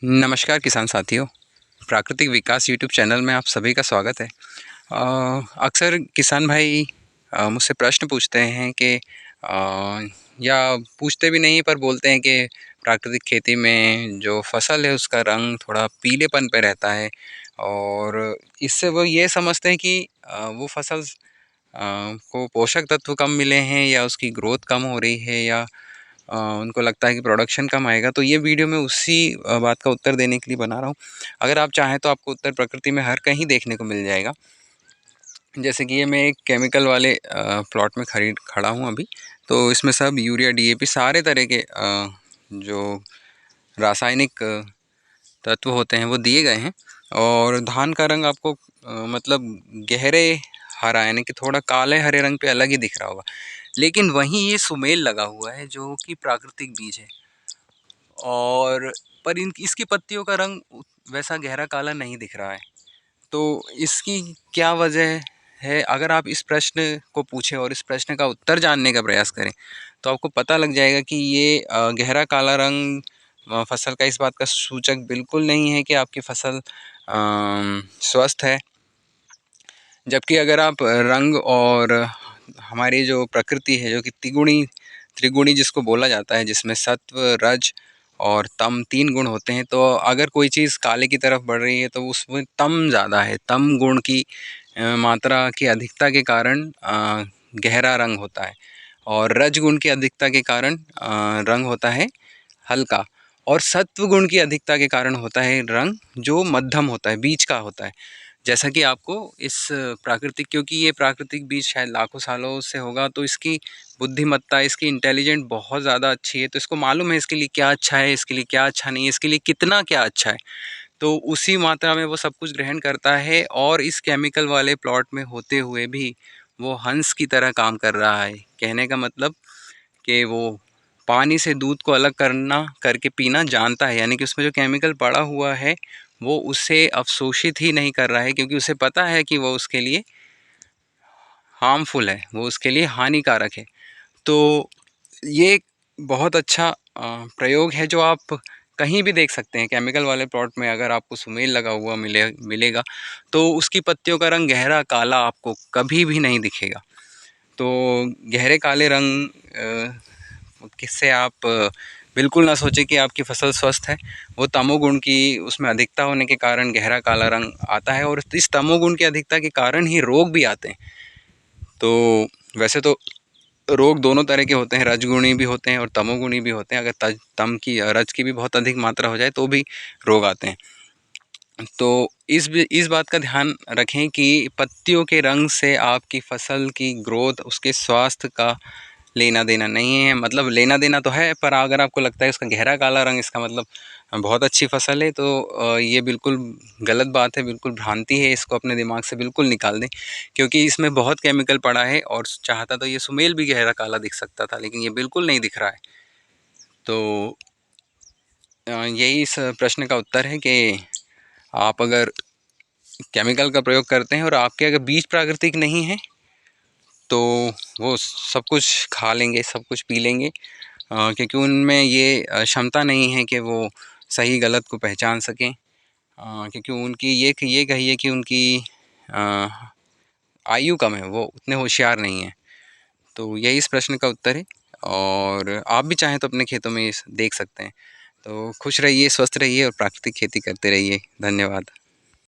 नमस्कार किसान साथियों, प्राकृतिक विकास यूट्यूब चैनल में आप सभी का स्वागत है। अक्सर किसान भाई मुझसे प्रश्न पूछते हैं कि या पूछते भी नहीं पर बोलते हैं कि प्राकृतिक खेती में जो फसल है उसका रंग थोड़ा पीलेपन पे रहता है और इससे वो ये समझते हैं कि वो फसल को पोषक तत्व कम मिले हैं या उसकी ग्रोथ कम हो रही है या उनको लगता है कि प्रोडक्शन कम आएगा। तो ये वीडियो मैं उसी बात का उत्तर देने के लिए बना रहा हूँ। अगर आप चाहें तो आपको उत्तर प्रकृति में हर कहीं देखने को मिल जाएगा। जैसे कि ये मैं एक केमिकल वाले प्लॉट में खड़ा हूँ अभी। तो इसमें सब यूरिया डीएपी सारे तरह के जो रासायनिक तत्व होते हैं वो दिए गए हैं। और धान का रंग आपको मतलब गहरे हरा यानी कि थोड़ा काले हरे रंग पे अलग ही दिख रहा होगा, लेकिन वहीं ये सुमेल लगा हुआ है जो कि प्राकृतिक बीज है। और पर इसकी पत्तियों का रंग वैसा गहरा काला नहीं दिख रहा है। तो इसकी क्या वजह है? अगर आप इस प्रश्न को पूछें और इस प्रश्न का उत्तर जानने का प्रयास करें तो आपको पता लग जाएगा कि ये गहरा काला रंग फसल का इस बात का सूचक बिल्कुल नहीं है कि आपकी फसल स्वस्थ है। जबकि अगर आप रंग और हमारी जो प्रकृति है जो कि त्रिगुणी जिसको बोला जाता है, जिसमें सत्व, रज और तम 3 गुण होते हैं, तो अगर कोई चीज़ काले की तरफ बढ़ रही है तो उसमें तम ज़्यादा है। तम गुण की मात्रा की अधिकता के कारण गहरा रंग होता है और रज गुण की अधिकता के कारण रंग होता है हल्का, और सत्व गुण की अधिकता के कारण होता है रंग जो मध्यम होता है, बीच का होता है। जैसा कि आपको इस प्राकृतिक, क्योंकि ये प्राकृतिक बीज शायद लाखों सालों से होगा, तो इसकी बुद्धिमत्ता, इसकी इंटेलिजेंट बहुत ज़्यादा अच्छी है। तो इसको मालूम है इसके लिए क्या अच्छा है, इसके लिए क्या अच्छा नहीं है, इसके लिए कितना क्या अच्छा है। तो उसी मात्रा में वो सब कुछ ग्रहण करता है और इस केमिकल वाले प्लॉट में होते हुए भी वो हंस की तरह काम कर रहा है। कहने का मतलब कि वो पानी से दूध को अलग करके पीना जानता है, यानी कि उसमें जो केमिकल पड़ा हुआ है वो उसे अवशोषित ही नहीं कर रहा है, क्योंकि उसे पता है कि वो उसके लिए हार्मफुल है, वो उसके लिए हानिकारक है। तो ये एक बहुत अच्छा प्रयोग है जो आप कहीं भी देख सकते हैं। केमिकल वाले प्लॉट में अगर आपको सुमेल लगा हुआ मिलेगा तो उसकी पत्तियों का रंग गहरा काला आपको कभी भी नहीं दिखेगा। तो गहरे काले रंग किससे आप बिल्कुल ना सोचें कि आपकी फसल स्वस्थ है। वो तमोगुण की उसमें अधिकता होने के कारण गहरा काला रंग आता है और इस तमोगुण की अधिकता के कारण ही रोग भी आते हैं। तो वैसे तो रोग दोनों तरह के होते हैं, रजगुणी भी होते हैं और तमोगुणी भी होते हैं। अगर तम की रज की भी बहुत अधिक मात्रा हो जाए तो भी रोग आते हैं। तो इस बात का ध्यान रखें कि पत्तियों के रंग से आपकी फसल की ग्रोथ, उसके स्वास्थ्य का लेना देना नहीं है। मतलब लेना देना तो है, पर अगर आपको लगता है इसका गहरा काला रंग इसका मतलब बहुत अच्छी फसल है, तो ये बिल्कुल गलत बात है, बिल्कुल भ्रांति है। इसको अपने दिमाग से बिल्कुल निकाल दें, क्योंकि इसमें बहुत केमिकल पड़ा है। और चाहता तो ये सुमेल भी गहरा काला दिख सकता था, लेकिन ये बिल्कुल नहीं दिख रहा है। तो यही इस प्रश्न का उत्तर है कि आप अगर केमिकल का प्रयोग करते हैं और आपके अगर बीज प्राकृतिक नहीं है तो वो सब कुछ खा लेंगे, सब कुछ पी लेंगे, क्योंकि उनमें ये क्षमता नहीं है कि वो सही गलत को पहचान सकें। क्योंकि उनकी ये कहिए कि उनकी आयु कम है, वो उतने होशियार नहीं हैं। तो यही इस प्रश्न का उत्तर है। और आप भी चाहें तो अपने खेतों में देख सकते हैं। तो खुश रहिए, स्वस्थ रहिए और प्राकृतिक खेती करते रहिए। धन्यवाद।